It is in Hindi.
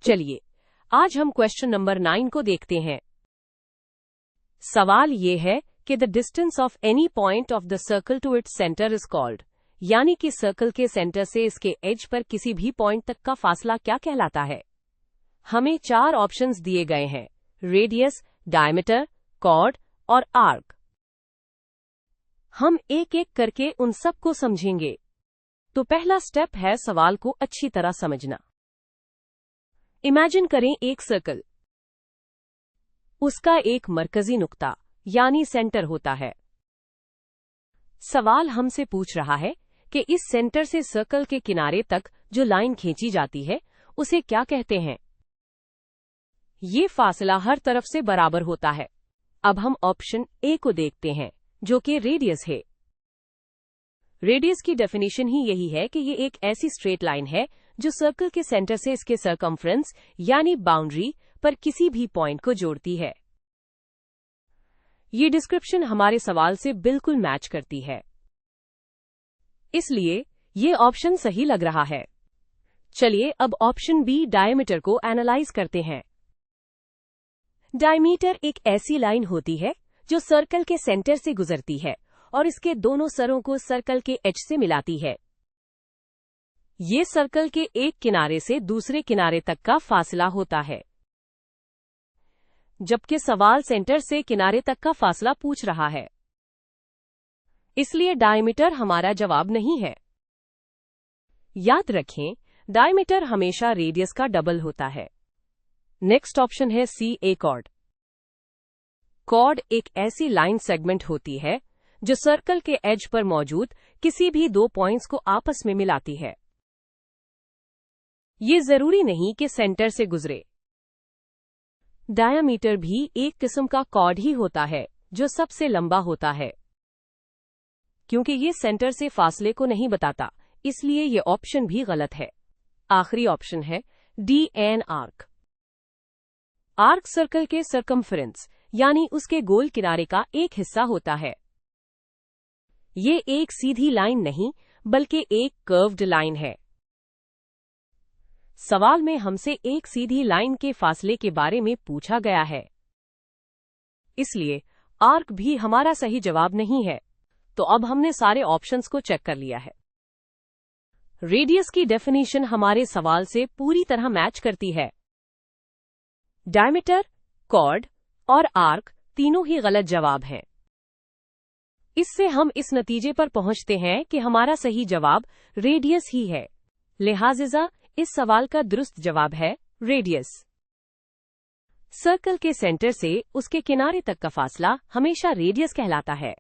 चलिए आज हम क्वेश्चन नंबर 9 को देखते हैं। सवाल ये है कि the distance of any point of the circle to its centre is called, यानी कि सर्कल के सेंटर से इसके एज पर किसी भी पॉइंट तक का फासला क्या कहलाता है। हमें 4 ऑप्शंस दिए गए हैं: रेडियस, डायमीटर, कॉर्ड और आर्क। हम एक एक करके उन सब को समझेंगे। तो पहला स्टेप है सवाल को अच्छी तरह समझना। इमेजिन करें एक सर्कल, उसका एक मरकजी नुक्ता यानी सेंटर होता है। सवाल हमसे पूछ रहा है कि इस सेंटर से सर्कल के किनारे तक जो लाइन खींची जाती है उसे क्या कहते हैं। ये फासला हर तरफ से बराबर होता है। अब हम ऑप्शन ए को देखते हैं जो कि रेडियस है। रेडियस की डेफिनेशन ही यही है कि ये एक ऐसी स्ट्रेट लाइन है जो सर्कल के सेंटर से इसके सर्कमफ्रेंस यानी बाउंड्री पर किसी भी पॉइंट को जोड़ती है। ये डिस्क्रिप्शन हमारे सवाल से बिल्कुल मैच करती है, इसलिए ये ऑप्शन सही लग रहा है। चलिए अब ऑप्शन बी डायमीटर को एनालाइज करते हैं। डायमीटर एक ऐसी लाइन होती है जो सर्कल के सेंटर से गुजरती है और इसके दोनों सरों को सर्कल के एज से मिलाती है। ये सर्कल के एक किनारे से दूसरे किनारे तक का फासला होता है, जबकि सवाल सेंटर से किनारे तक का फासला पूछ रहा है, इसलिए डायमीटर हमारा जवाब नहीं है। याद रखें, डायमीटर हमेशा रेडियस का डबल होता है। नेक्स्ट ऑप्शन है सी, ए कॉर्ड। कॉर्ड एक ऐसी लाइन सेगमेंट होती है जो सर्कल के एज पर मौजूद किसी भी 2 पॉइंट्स को आपस में मिलाती है। ये जरूरी नहीं कि सेंटर से गुजरे। डायामीटर भी एक किस्म का कॉर्ड ही होता है जो सबसे लंबा होता है। क्योंकि ये सेंटर से फासले को नहीं बताता, इसलिए ये ऑप्शन भी गलत है। आखिरी ऑप्शन है D, an arc. Arc circle के सर्कमफ्रेंस यानी उसके गोल किनारे का एक हिस्सा होता है। ये एक सीधी लाइन नहीं बल्कि एक कर्व्ड लाइन है। सवाल में हमसे एक सीधी लाइन के फासले के बारे में पूछा गया है, इसलिए आर्क भी हमारा सही जवाब नहीं है। तो अब हमने सारे ऑप्शंस को चेक कर लिया है। रेडियस की डेफिनेशन हमारे सवाल से पूरी तरह मैच करती है। डायमीटर, कॉर्ड और आर्क तीनों ही गलत जवाब हैं। इससे हम इस नतीजे पर पहुंचते हैं कि हमारा सही जवाब रेडियस ही है। लिहाजा इस सवाल का दुरुस्त जवाब है रेडियस। सर्कल के सेंटर से उसके किनारे तक का फासला हमेशा रेडियस कहलाता है।